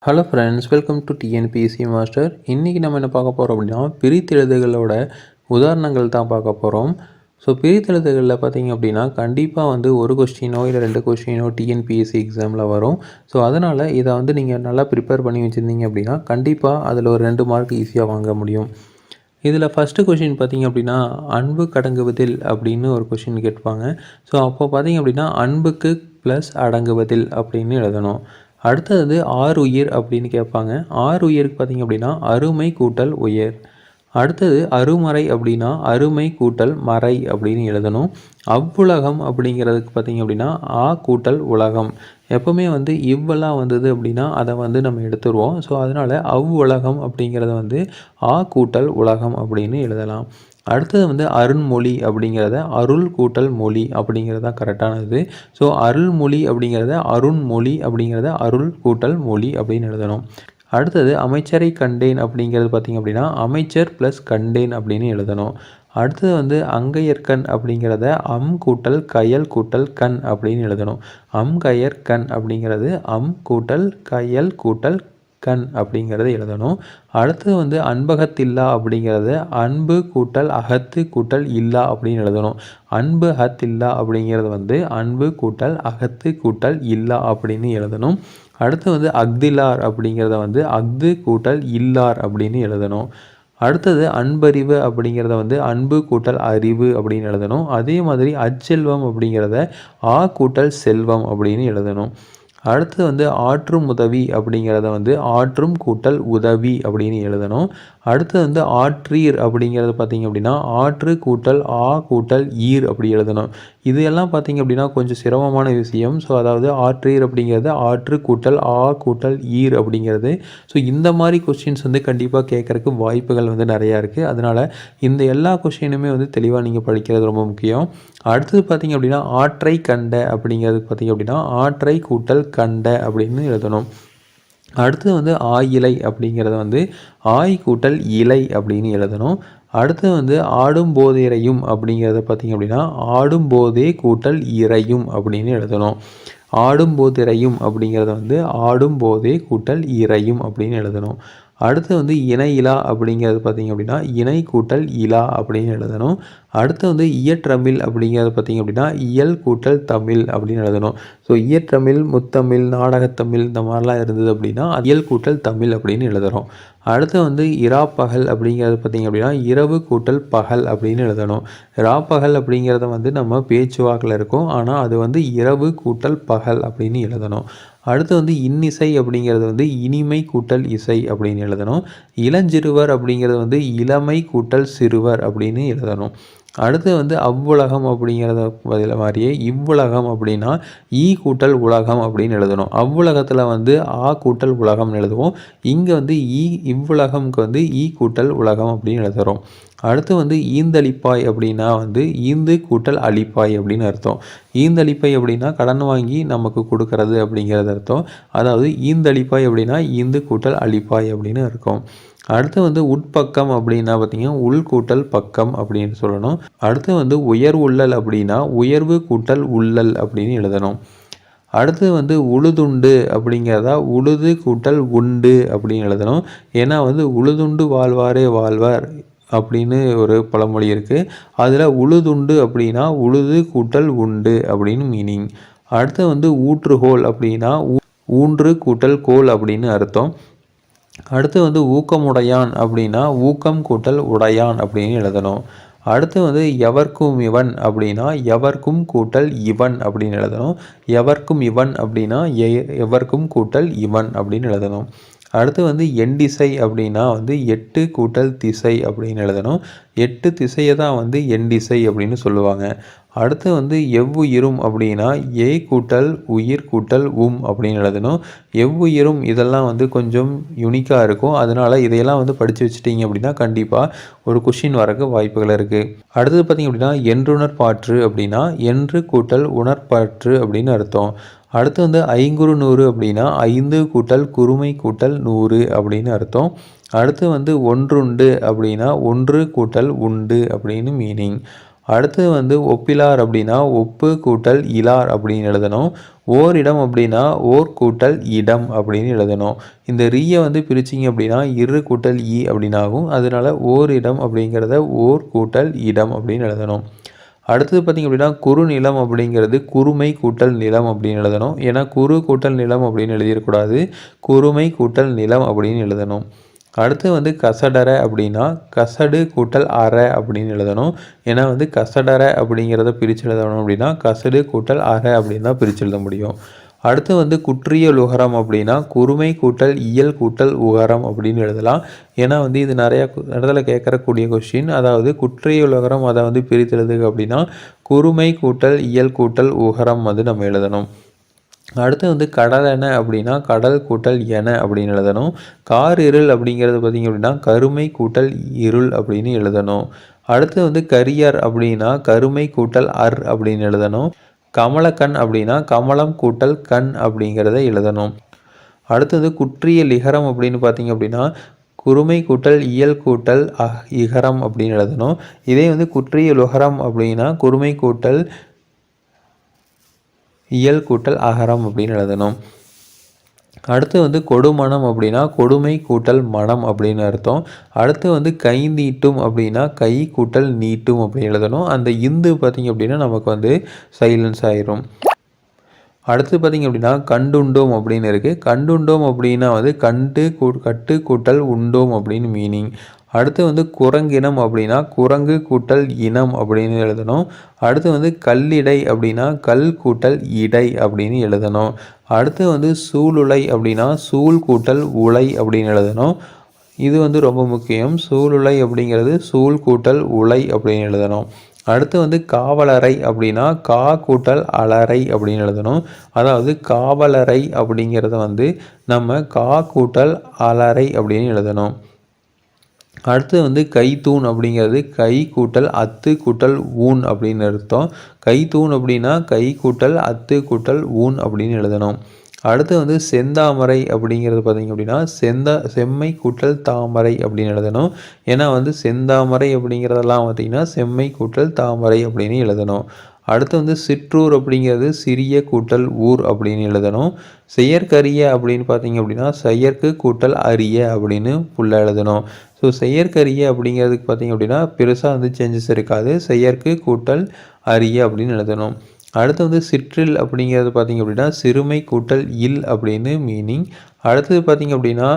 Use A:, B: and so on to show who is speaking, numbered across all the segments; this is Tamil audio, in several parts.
A: Hello friends, welcome to TNPSC master. இன்றைக்கி நம்ம என்ன பார்க்க போகிறோம் அப்படின்னா, பிரித்தெழுதுகளோட உதாரணங்கள் தான் பார்க்க போகிறோம். ஸோ பிரித்தெழுதுகளில் பார்த்தீங்க அப்படின்னா, கண்டிப்பாக ஒரு கொஸ்டினோ இல்லை 2 கொஸ்டினோ டிஎன்பிஎஸ்சி எக்ஸாமில் வரும். ஸோ அதனால் இதை நீங்கள் நல்லா ப்ரிப்பேர் பண்ணி வச்சுருந்தீங்க அப்படின்னா, கண்டிப்பாக அதில் ஒரு 2 மார்க் ஈஸியாக வாங்க முடியும். இதில் ஃபஸ்ட்டு கொஷின் பார்த்திங்க அப்படின்னா, அன்பு கடங்குவதில் அப்படின்னு ஒரு கொஷின் கேட்பாங்க. ஸோ அப்போ பார்த்திங்க அப்படின்னா, அன்புக்கு ப்ளஸ் அடங்குவதில் அப்படின்னு எழுதணும். அடுத்தது ஆறுயிர் அப்படின்னு கேட்பாங்க. ஆறுயிருக்கு பார்த்திங்க அப்படின்னா, அருமை கூட்டல் உயர். அடுத்தது அருமறை அப்படின்னா, அருமை கூட்டல் மறை அப்படின்னு எழுதணும். அவ்வுலகம் அப்படிங்கிறதுக்கு பார்த்திங்க அப்படின்னா, ஆ கூட்டல் உலகம். எப்போவுமே இவ்வெல்லாம் வந்தது அப்படின்னா அதை நம்ம எடுத்துருவோம். ஸோ அதனால் அவ்வுலகம் அப்படிங்கிறத ஆ கூட்டல் உலகம் அப்படின்னு எழுதலாம். அடுத்தது அருண்மொழி அப்படிங்கிறத அருள் கூட்டல் மொழி அப்படிங்கிறது தான் கரெக்டானது. ஸோ அருள்மொழி அப்படிங்கிறத அருண்மொழி அப்படிங்கிறத அருள் கூட்டல் மொழி அப்படின்னு எழுதணும். அடுத்தது அமைச்சரை கண்டேன் அப்படிங்கிறது பார்த்திங்க அப்படின்னா, அமைச்சர் ப்ளஸ் கண்டேன் அப்படின்னு எழுதணும். அடுத்தது அங்கையர்கண் அப்படிங்கிறத அம் கூட்டல் கயல் கூட்டல் கண் அப்படின்னு எழுதணும். அம் கயர் கண் அப்படிங்கிறது அம் கூட்டல் கயல் கூட்டல் கண் அப்படிங்கிறத எழுதணும். அடுத்தது அன்பகத்தில்லா அப்படிங்கிறத அன்பு கூட்டல் அகத்து கூட்டல் இல்லா அப்படின்னு எழுதணும். அன்பு அகத்தில்லா அப்படிங்கிறது அன்பு கூட்டல் அகத்து கூட்டல் இல்லா அப்படின்னு எழுதணும். அடுத்து அக்திலார் அப்படிங்கிறத அஃது கூட்டல் இல்லார் அப்படின்னு எழுதணும். அடுத்தது அன்பறிவு அப்படிங்கிறத அன்பு கூட்டல் அறிவு அப்படின்னு எழுதணும். அதே மாதிரி அச்செல்வம் அப்படிங்கிறத ஆ கூட்டல் செல்வம் அப்படின்னு எழுதணும். அடுத்து ஆற்றும் உதவி அப்படிங்கிறத ஆற்றும் கூட்டல் உதவி அப்படின்னு எழுதணும். அடுத்து ஆற்றீர் அப்படிங்கிறது பார்த்திங்க அப்படின்னா, ஆற்று கூட்டல் ஆ கூட்டல் ஈர் அப்படி எழுதணும். இது எல்லாம் பார்த்திங்க அப்படின்னா கொஞ்சம் சிரமமான விஷயம். ஸோ அதாவது ஆற்றீர் அப்படிங்கிறது ஆற்று கூட்டல் ஆ கூட்டல் ஈர் அப்படிங்கிறது. ஸோ இந்த மாதிரி கொஸ்டின்ஸ் கண்டிப்பாக கேட்குறக்கு வாய்ப்புகள் நிறையா இருக்குது. அதனால் இந்த எல்லா கொஸ்டினுமே தெளிவாக நீங்கள் படிக்கிறது ரொம்ப முக்கியம். அடுத்தது பார்த்திங்க அப்படின்னா, ஆற்றை கண்ட அப்படிங்கிறது பார்த்திங்க அப்படின்னா, ஆற்றை கூட்டல் கண்ட அப்படின்னு எழுதணும். அடுத்து ஆயிலை அப்படிங்கிறத ஆய் கூட்டல் இலை அப்படின்னு எழுதணும். அடுத்து ஆடும் போதிரையும் அப்படிங்கிறத பார்த்திங்க அப்படின்னா, ஆடும் போதே கூட்டல் இறையும் அப்படின்னு எழுதணும். ஆடும் போதிரையும் அப்படிங்கிறத ஆடும் போதே கூட்டல் இறையும் அப்படின்னு எழுதணும். அடுத்து இணை இலா அப்படிங்கிறது பார்த்திங்க அப்படின்னா, இணை கூட்டல் இலா அப்படின்னு எழுதணும். அடுத்து இயற்றமிழ் அப்படிங்கிறது பார்த்திங்க அப்படின்னா, இயல் கூட்டல் தமிழ் அப்படின்னு எழுதணும். ஸோ இயற்றமிழ், முத்தமிழ், நாடகத்தமிழ் இந்த மாதிரிலாம் இருந்தது அப்படின்னா இயல் கூட்டல் தமிழ் அப்படின்னு எழுதுகிறோம். அடுத்து இராப்பகல் அப்படிங்கிறது பார்த்திங்க அப்படின்னா, இரவு கூட்டல் பகல் அப்படின்னு எழுதணும். இராப்பகல் அப்படிங்கிறத நம்ம பேச்சுவாக்கில் இருக்கும். ஆனால் அது இரவு கூட்டல் பகல் அப்படின்னு எழுதணும். அடுத்து இன்னிசை அப்படிங்கிறது இனிமை கூட்டல் இசை அப்படின்னு எழுதணும். இளஞ்சிறுவர் அப்படிங்கிறது இளமை கூட்டல் சிறுவர் அப்படின்னு எழுதணும். அடுத்து அவ்வுலகம் அப்படிங்கிறத பதில் மாதிரியே இவ்வுலகம் அப்படின்னா ஈ கூட்டல் உலகம் அப்படின்னு எழுதணும். அவ்வுலகத்தில் ஆ கூட்டல் உலகம்னு எழுதுவோம். இங்கே இவ்வுலகம்க்கு ஈ கூட்டல் உலகம் அப்படின்னு எழுதுகிறோம். அடுத்து ஈந்தளிப்பாய் அப்படின்னா ஈந்து கூட்டல் அளிப்பாய் அப்படின்னு அர்த்தம். ஈந்தளிப்பாய் அப்படின்னா கடன் வாங்கி நமக்கு கொடுக்கறது அப்படிங்கிறது அர்த்தம். அதாவது ஈந்தளிப்பாய் அப்படின்னா ஈந்து கூட்டல் அளிப்பாய் அப்படின்னு இருக்கும். அடுத்து உட்பக்கம் அப்படின்னா பார்த்தீங்கன்னா உள் கூட்டல் பக்கம் அப்படின்னு சொல்லணும். அடுத்து உயர் உள்ளல் அப்படின்னா உயர்வு கூட்டல் உள்ளல் அப்படின்னு எழுதணும். அடுத்து உழுதுண்டு அப்படிங்கிறதா உழுது கூட்டல் உண்டு அப்படின்னு எழுதணும். ஏன்னா உழுதுண்டு வாழ்வாரே வாழ்வார் அப்படின்னு ஒரு பழமொழி இருக்குது. அதில் உழுதுண்டு அப்படின்னா உழுது கூட்டல் உண்டு அப்படின்னு மீனிங். அடுத்து ஊற்றுகோல் அப்படின்னா ஊன்று கூட்டல் கோல் அப்படின்னு அர்த்தம். அடுத்து ஊக்கமுடையான் அப்படின்னா ஊக்கம் கூட்டல் உடையான் அப்படின்னு எழுதணும். அடுத்து எவர்க்கும் இவன் அப்படின்னா எவர்க்கும் கூட்டல் இவன் அப்படின்னு எழுதணும். எவர்க்கும் இவன் அப்படின்னா எவர்க்கும் கூட்டல் இவன் அப்படின்னு எழுதணும். அடுத்து எண்டிசை அப்படின்னா எட்டு கூட்டல் திசை அப்படின்னு எழுதணும். எட்டு திசையை தான் எண்டிசை அப்படின்னு சொல்லுவாங்க. அடுத்து எவ்வுயிரும் அப்படின்னா ஏ கூட்டல் உயிர் கூட்டல் அப்படின்னு எழுதணும். எவ்வுயிரும் இதெல்லாம் கொஞ்சம் யூனிக்காக இருக்கும். அதனால் இதையெல்லாம் படித்து வச்சுட்டிங்க அப்படின்னா கண்டிப்பாக ஒரு கொஷின் வரக்கு வாய்ப்புகள் இருக்குது. அடுத்தது பார்த்திங்க அப்படின்னா என்றுணர்பாற்று அப்படின்னா என்று கூட்டல் உணர்பாற்று அப்படின்னு அர்த்தம். அடுத்து ஐங்குறு நூறு அப்படின்னா ஐந்து கூட்டல் குறுமை கூட்டல் 100 அப்படின்னு அர்த்தம். அடுத்து ஒன்றுண்டு அப்படின்னா ஒன்று கூட்டல் உண்டு அப்படின்னு மீனிங். அடுத்தது வந்து ஒப்பிலார் அப்படின்னா ஒப்பு கூட்டல் இலார் அப்படின்னு எழுதணும். ஓரிடம் அப்படின்னா ஓர் கூட்டல் இடம் அப்படின்னு எழுதணும். இந்த ரீயை வந்து பிரிச்சிங்க அப்படின்னா இரு கூட்டல் இ அப்படின்னு ஆகும். அதனால ஓரிடம் அப்படிங்கிறத ஓர் கூட்டல் இடம் அப்படின்னு எழுதணும். அடுத்தது பார்த்திங்க அப்படின்னா குறுநிலம் அப்படிங்கிறது குறுமை கூட்டல் நிலம் அப்படின்னு எழுதணும். ஏன்னா குறு கூட்டல் நிலம் அப்படின்னு எழுதிடக்கூடாது. குறுமை கூட்டல் நிலம் அப்படின்னு எழுதணும். அடுத்து வந்து கசடரை அப்படின்னா கசடு கூட்டல் அரை அப்படின்னு எழுதணும். ஏன்னா வந்து கசடரை அப்படிங்கிறத பிரித்து எழுதணும் அப்படின்னா கசடு கூட்டல் அரை அப்படின்னு தான் பிரித்து எழுத முடியும். அடுத்து வந்து குற்றியல் உகரம் அப்படின்னா குறுமை கூட்டல் இயல் கூட்டல் உகரம் அப்படின்னு எழுதலாம். ஏன்னா வந்து இது நிறையா இடத்துல கேட்கறக்கூடிய கொஸ்டின். அதாவது குற்றியல் உகரம் அதை வந்து பிரித்து எழுதுக அப்படின்னா குறுமை கூட்டல் இயல் கூட்டல் உகரம் வந்து நம்ம எழுதணும். அடுத்து வந்து கடல் என அப்படின்னா கடல் கூட்டல் என அப்படின்னு எழுதணும். கார் இருள் அப்படிங்கிறது பார்த்திங்க அப்படின்னா கருமை கூட்டல் இருள் அப்படின்னு எழுதணும். அடுத்து வந்து கரியர் அப்படின்னா கருமை கூட்டல் அர் அப்படின்னு எழுதணும். கமலக்கண் அப்படின்னா கமலம் கூட்டல் கண் அப்படிங்கிறத எழுதணும். அடுத்தது குற்றிய லிகரம் அப்படின்னு பார்த்திங்க அப்படின்னா குறுமை கூட்டல் இயல் கூட்டல் இகரம் அப்படின்னு எழுதணும். இதே வந்து குற்றிய லுகரம் அப்படின்னா குறுமை கூட்டல் இயல் கூட்டல் அகரம் அப்படின்னு எழுதணும். அடுத்து வந்து கொடுமணம் அப்படின்னா கொடுமை கூட்டல் மனம் அப்படின்னு அர்த்தம். அடுத்து வந்து கை நீட்டும் அப்படின்னா கை கூட்டல் நீட்டும் அப்படின்னு எழுதணும். அந்த இந்து பார்த்திங்க அப்படின்னா நமக்கு வந்து சைலன்ஸ் ஆயிரும். அடுத்து பார்த்திங்க அப்படின்னா கண்டுண்டோம் அப்படின்னு இருக்குது. கண்டுண்டோம் அப்படின்னா வந்து கட்டு கூட்டல் உண்டோம் அப்படின்னு மீனிங். அடுத்து வந்து குரங்கினம் அப்படின்னா குரங்கு கூட்டல் இனம் அப்படின்னு எழுதணும். அடுத்து வந்து கல்லிடை அப்படின்னா கல் கூட்டல் இடை அப்படின்னு எழுதணும். அடுத்து வந்து சூளுலை அப்படின்னா சூழ் கூட்டல் உலை அப்படின்னு எழுதணும். இது வந்து ரொம்ப முக்கியம். சூளுலை அப்படிங்கிறது சூழ் கூட்டல் உலை அப்படின்னு எழுதணும். அடுத்து வந்து காவலறை அப்படின்னா கா கூட்டல் அலறை அப்படின்னு எழுதணும். அதாவது காவலறை அப்படிங்கிறத வந்து நம்ம கா கூட்டல் அலறை அப்படின்னு எழுதணும். அடுத்து வந்து கைத்தூண் அப்படிங்கிறது கை கூட்டல் அத்து கூட்டல் ஊன் அப்படின்னு அர்த்தம். கைத்தூண் அப்படின்னா கை கூட்டல் அத்து கூட்டல் ஊன் அப்படின்னு எழுதணும். அடுத்து வந்து செந்தாமரை அப்படிங்கிறது பார்த்திங்க அப்படின்னா செம்மை கூட்டல் தாமரை அப்படின்னு எழுதணும். ஏன்னா வந்து செந்தாமரை அப்படிங்கிறதெல்லாம் பார்த்திங்கன்னா செம்மை கூட்டல் தாமரை அப்படின்னு எழுதணும். அடுத்து வந்து சிற்றூர் அப்படிங்கிறது சிறிய கூட்டல் ஊர் அப்படின்னு எழுதணும். செயற்கரிய அப்படின்னு பார்த்திங்க அப்படின்னா செயற்கு கூட்டல் அரிய அப்படின்னு ஃபுல்லாக எழுதணும். ஸோ செயற்கரிய அப்படிங்கிறதுக்கு பார்த்திங்க அப்படின்னா பெருசாக வந்து சேஞ்சஸ் இருக்காது. செயற்கு கூட்டல் அரிய அப்படின்னு எழுதணும். அடுத்து வந்து சிற்றில் அப்படிங்கிறது பார்த்திங்க அப்படின்னா சிறுமை கூட்டல் இல் அப்படின்னு மீனிங். அடுத்தது பார்த்திங்க அப்படின்னா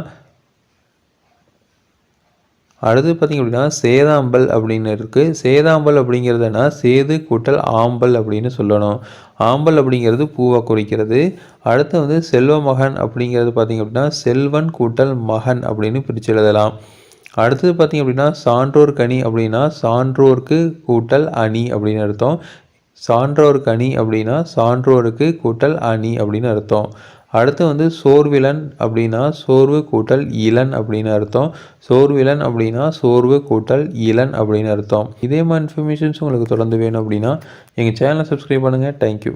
A: சேதாம்பல் அப்படின்னு இருக்குது. சேதாம்பல் அப்படிங்கிறதுனா சேது கூட்டல் ஆம்பல் அப்படின்னு சொல்லணும். ஆம்பல் அப்படிங்கிறது பூவை குறிக்கிறது. அடுத்து வந்து செல்வமகன் அப்படிங்கிறது பார்த்திங்க அப்படின்னா செல்வன் கூட்டல் மகன் அப்படின்னு பிரித்து எழுதலாம். அடுத்தது பார்த்திங்க அப்படின்னா சான்றோர் கனி அப்படின்னா சான்றோருக்கு கூட்டல் அணி அப்படின்னு அர்த்தம். சான்றோர் கனி அப்படின்னா சான்றோருக்கு கூட்டல் அணி அப்படின்னு அர்த்தம். அடுத்து வந்து சோர்விலன் அப்படின்னா சோர்வு கூட்டல் இளன் அப்படின்னு அர்த்தம். சோர்விலன் அப்படின்னா சோர்வு கூட்டல் இளன் அப்படின்னு அர்த்தம். இதே மாதிரி இன்ஃபர்மேஷன்ஸ் உங்களுக்கு தொடர்ந்து வேணும் அப்படின்னா எங்கள் சேனலை சப்ஸ்கிரைப் பண்ணுங்கள். தேங்க்யூ.